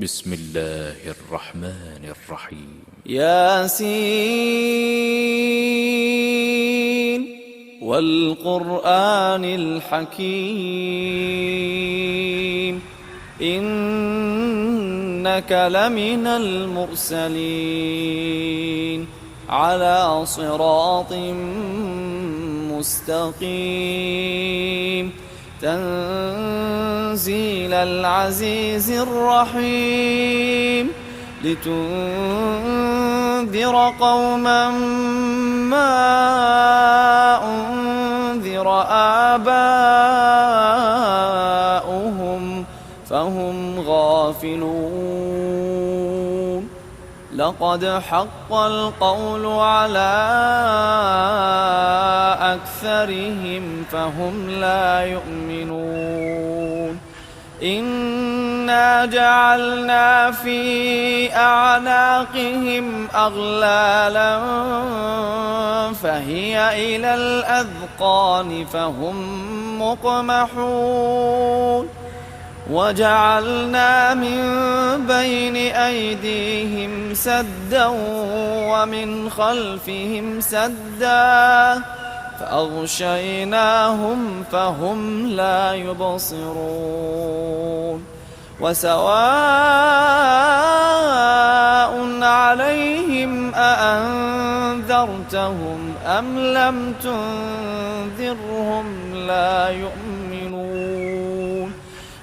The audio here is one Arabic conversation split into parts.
بسم الله الرحمن الرحيم. ياسين والقرآن الحكيم إنك لمن المرسلين على صراط مستقيم تنزيل العزيز الرحيم لتنذر قوما ما أنذر آباؤهم فهم غافلون لقد حق القول على أكثرهم فهم لا يؤمنون إنا جعلنا في أعناقهم أغلالا فهي إلى الأذقان فهم مقمحون وجعلنا من بين أيديهم سدا ومن خلفهم سدا فأغشيناهم فهم لا يبصرون وسواء عليهم أأنذرتهم أم لم تنذرهم لا يؤمنون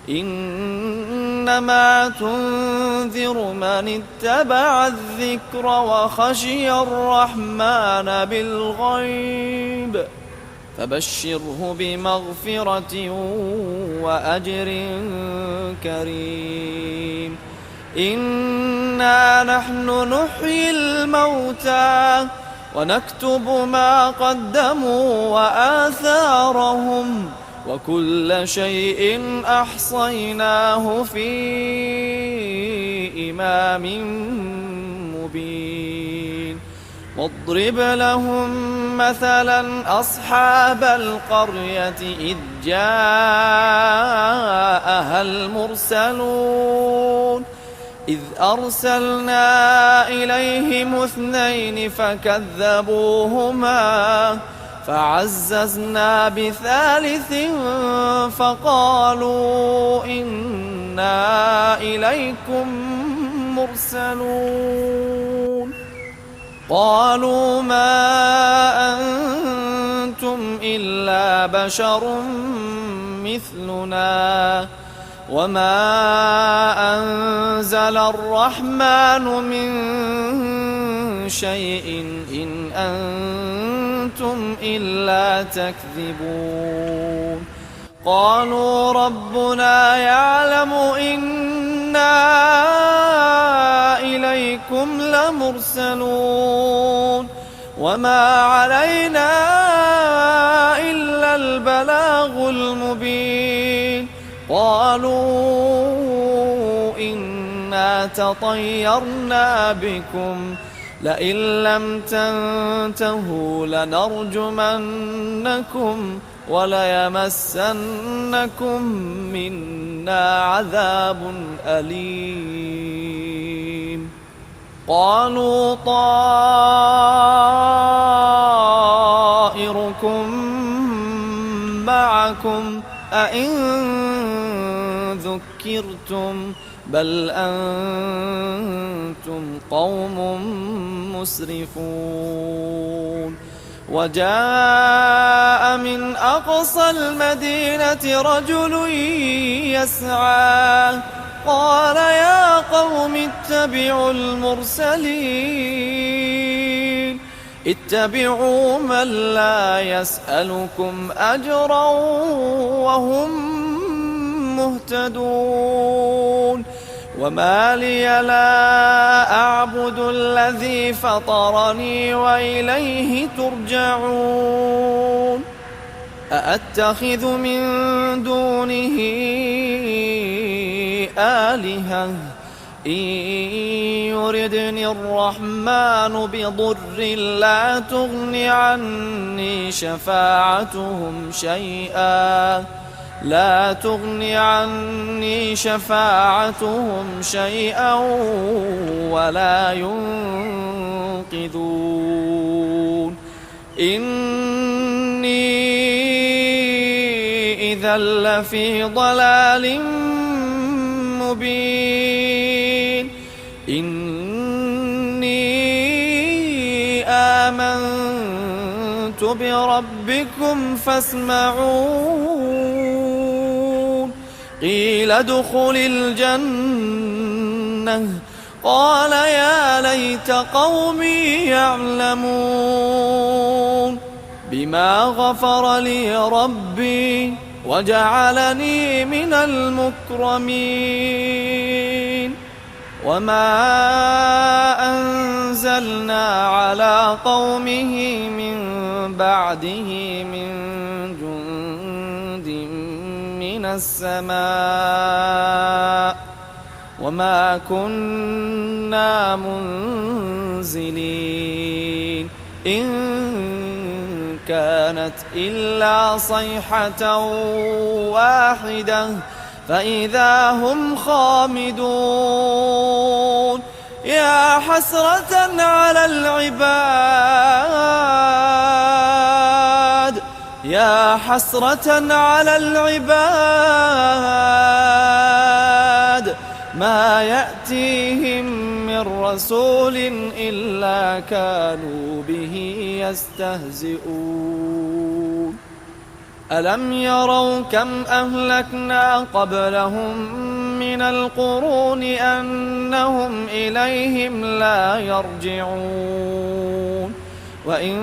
إنما تنذر من اتبع الذكر وخشي الرحمن بالغيب فبشره بمغفرة وأجر كريم إنا نحن نحيي الموتى ونكتب ما قدموا وآثارهم وكل شيء أحصيناه في إمام مبين واضرب لهم مثلا أصحاب القرية إذ جاءها المرسلون إذ أرسلنا إليهم 2 فكذبوهما فعززنا بثالث فقالوا إنا إليكم مرسلون قالوا ما أنتم إلا بشر مثلنا وما أنزل الرحمن من شيء إن أنتم إلا تكذبون قالوا ربنا يعلم إنا إليكم لمرسلون وما علينا إلا البلاغ المبين قالوا إنا تطيرنا بكم لئن لم تنتهوا لنرجمنكم وليمسنكم منا عذاب أليم قالوا طائركم معكم أئن ذكرتم بل أنتم قوم مسرفون وجاء من أقصى المدينة رجل يسعى قال يا قوم اتبعوا المرسلين اتبعوا من لا يسألكم أجرا وهم مهتدون وما لي لا أعبد الذي فطرني وإليه ترجعون أأتخذ من دونه آلهة إن يردني الرحمن بضر لا تغن عني شفاعتهم شيئا لا تغن عني شفاعتهم شيئا ولا ينقذون إني إذا لفي ضلال مبين إني آمنت بربكم فاسمعون قيل ادخل الجنة قال يا ليت قومي يعلمون بما غفر لي ربي وجعلني من المكرمين وما أنزلنا على قومه من بعده من جند من السماء وما كنا منزلين إن كانت إلا صيحة واحدة فإذا هم خامدون يا حسرة على العباد يا حسرة على العباد ما يأتيهم من رسول إلا كانوا به يستهزئون ألم يروا كم أهلكنا قبلهم من القرون أنهم إليهم لا يرجعون وإن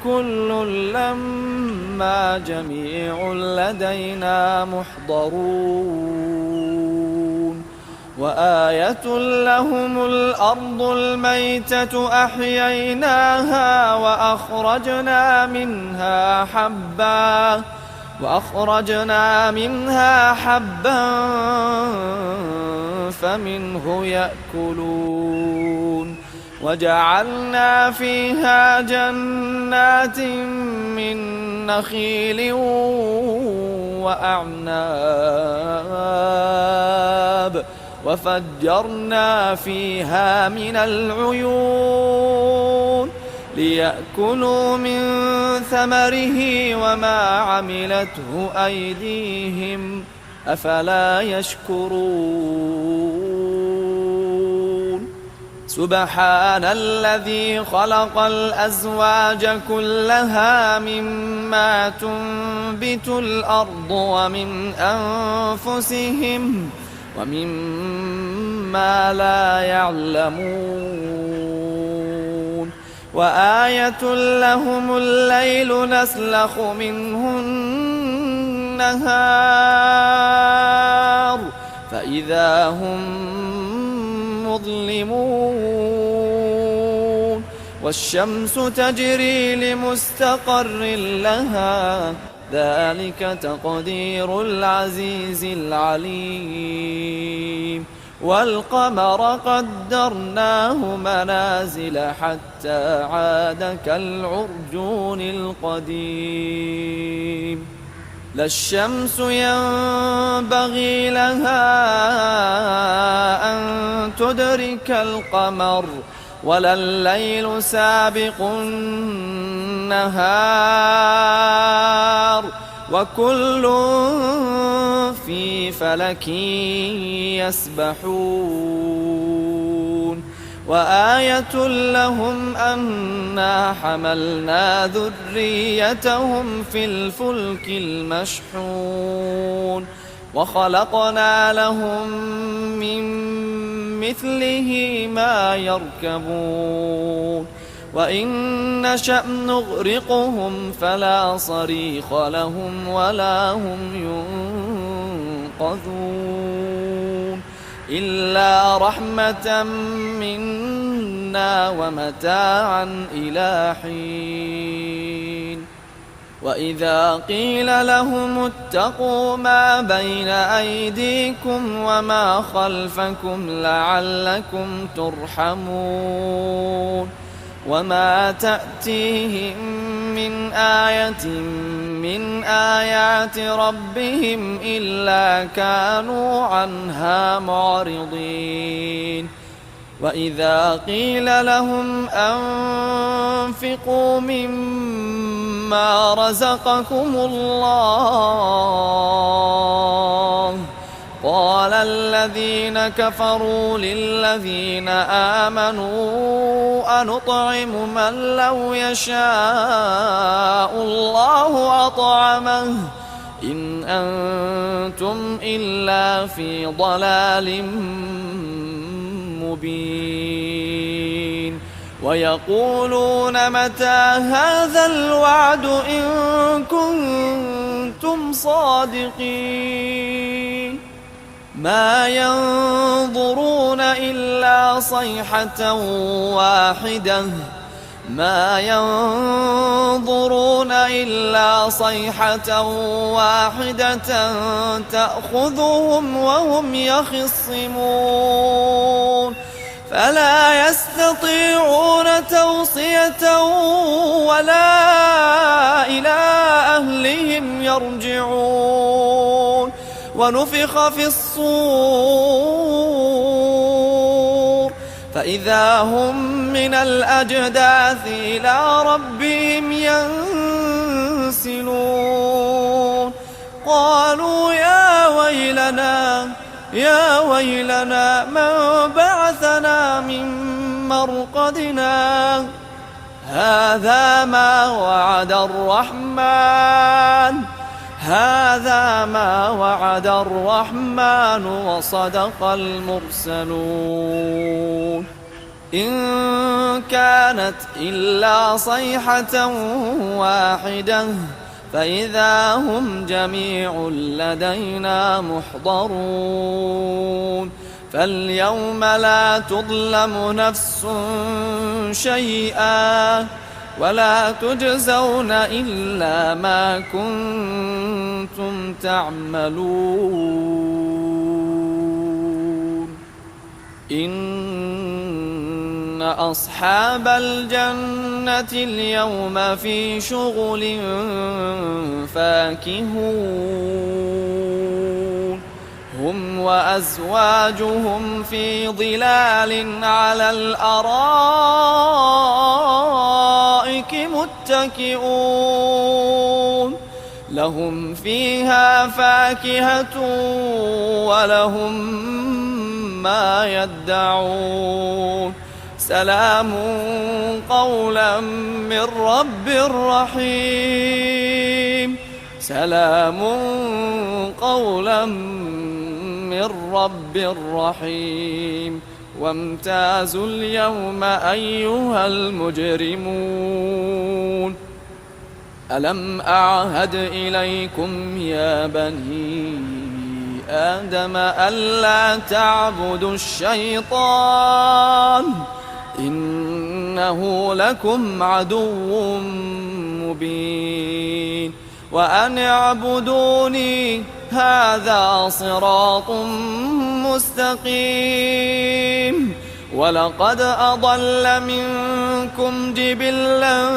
كل لما جميع لدينا محضرون وآية لهم الأرض الميتة أحييناها وأخرجنا منها حبا فمنه يأكلون وجعلنا فيها جنات من نخيل وأعناب وفجرنا فيها من العيون ليأكلوا من ثمره وما عملته أيديهم أفلا يشكرون سبحان الذي خلق الأزواج كلها مما تنبت الأرض ومن أنفسهم ومما لا يعلمون وآية لهم الليل نسلخ منه النهار فإذا هم مظلمون والشمس تجري لمستقر لها ذلك تقدير العزيز العليم والقمر قدرناه منازل حتى عاد كالعرجون القديم لا الشمس ينبغي لها أن تدرك القمر ولا الليل سابق النهار وكل في فلك يسبحون وآية لهم أنا حملنا ذريتهم في الفلك المشحون وخلقنا لهم من مثله ما يركبون وإن نشأ نغرقهم فلا صريخ لهم ولا هم ينقذون إلا رحمة منا ومتاعا إلى حين وإذا قيل لهم اتقوا ما بين أيديكم وما خلفكم لعلكم ترحمون وما تأتيهم من آية من آيات ربهم إلا كانوا عنها معرضين وإذا قيل لهم أنفقوا مما رزقكم الله قال الذين كفروا للذين آمنوا أنطعم من لو يشاء الله أطعمه إن أنتم إلا في ضلال مبين ويقولون متى هذا الوعد إن كنتم صادقين ما ينظرون إلا صيحة واحدة تأخذهم وهم يخصمون فلا يستطيعون توصية ولا إلى أهلهم يرجعون ونفخ في الصور فإذا هم من الأجداث إلى ربهم ينسلون قالوا يا ويلنا من بعثنا من مرقدنا هذا ما وعد الرحمن وصدق المرسلون إن كانت إلا صيحة واحدة فإذا هم جميع لدينا محضرون فاليوم لا تظلم نفس شيئا ولا تجزون إلا ما كنتم تعملون إن أصحاب الجنة اليوم في شغل فاكهون هم وأزواجهم في ظلال على الأرائك متكئون لهم فيها فاكهة ولهم ما يدعون سلام قولا من رب رحيم سلام قولا من رب رحيم وامتازوا اليوم أيها المجرمون ألم أعهد إليكم يا بني آدم ألا تعبدوا الشيطان إنه لكم عدو مبين وأن اعبدوني هذا صراط مستقيم ولقد أضل منكم جبلا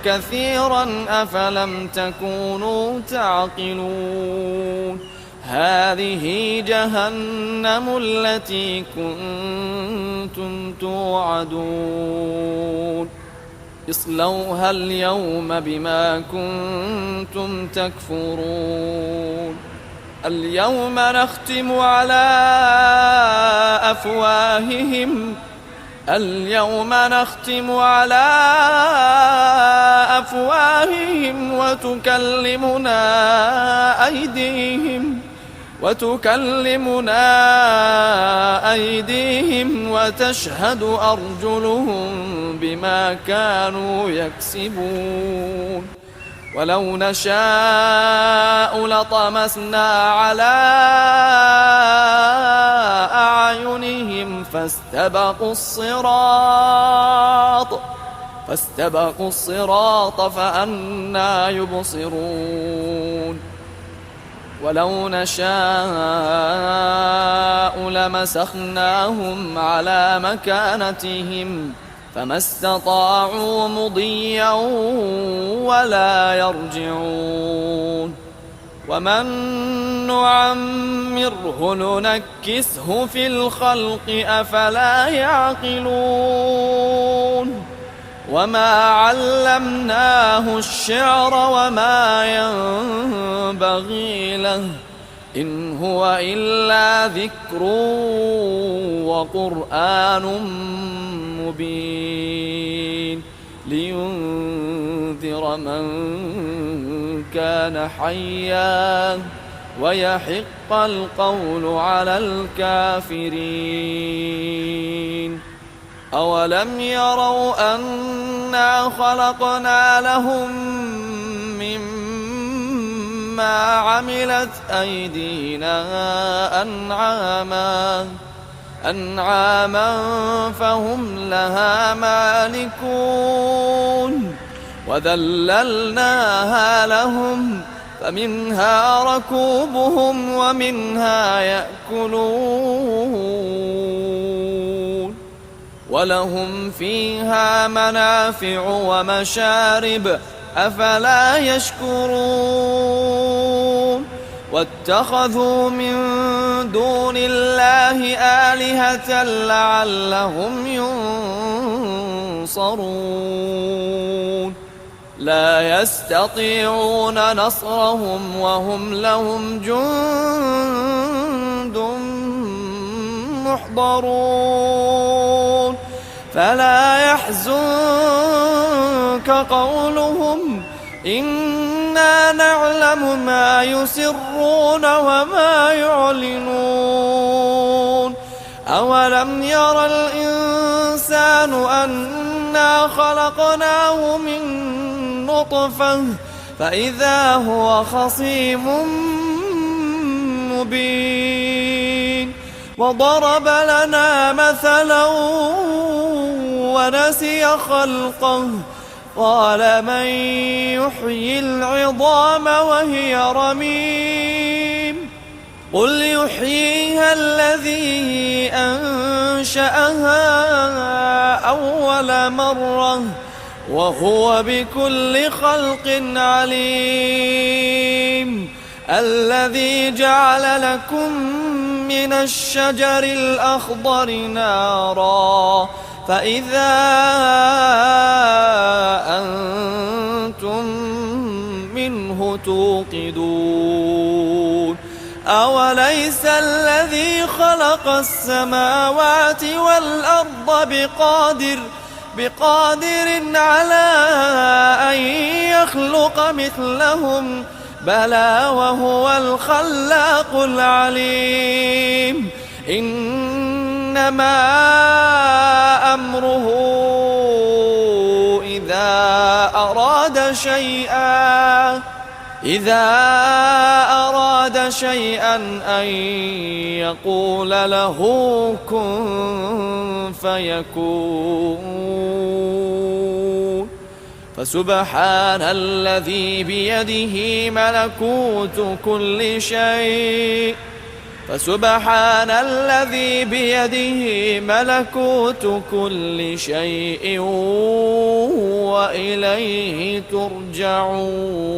كثيرا أفلم تكونوا تعقلون هذه جهنم التي كنتم توعدون اصلوها اليوم بما كنتم تكفرون اليوم نختم على أفواههم وتكلمنا أيديهم وتشهد أرجلهم بما كانوا يكسبون ولو نشاء لطمسنا على أعينهم فاستبقوا الصراط فأنى يبصرون ولو نشاء لمسخناهم على مكانتهم فما استطاعوا مضيا ولا يرجعون ومن نعمره ننكسه في الخلق أفلا يعقلون وما علمناه الشعر وما ينبغي له إن هو إلا ذكر وقرآن مبين لينذر من كان حيا ويحق القول على الكافرين أولم يروا أنا خلقنا لهم مما عملت أيدينا أنعاما فهم لها مالكون وذللناها لهم فمنها ركوبهم ومنها يأكلون ولهم فيها منافع ومشارب أفلا يشكرون واتخذوا من دون الله آلهة لعلهم ينصرون لا يستطيعون نصرهم وهم لهم جند محضرون فلا يحزنك قولهم إنا نعلم ما يسرون وما يعلنون أولم ير الإنسان أنا خلقناه من نطفة فإذا هو خصيم مبين وضرب لنا مثلا ونسي خلقه قال من يحيي العظام وهي رميم قل يحييها الذي أنشأها أول مرة وهو بكل خلق عليم الذي جعل لكم من الشجر الأخضر نارا فإذا أنتم منه توقدون أوليس الذي خلق السماوات والأرض بقادر على أن يخلق مثلهم بلى وهو الخلاق العليم إنما أمره إذا أراد شيئا أن يقول له كن فيكون فسبحان الذي بيده ملكوت كل شيء وإليه ترجعون.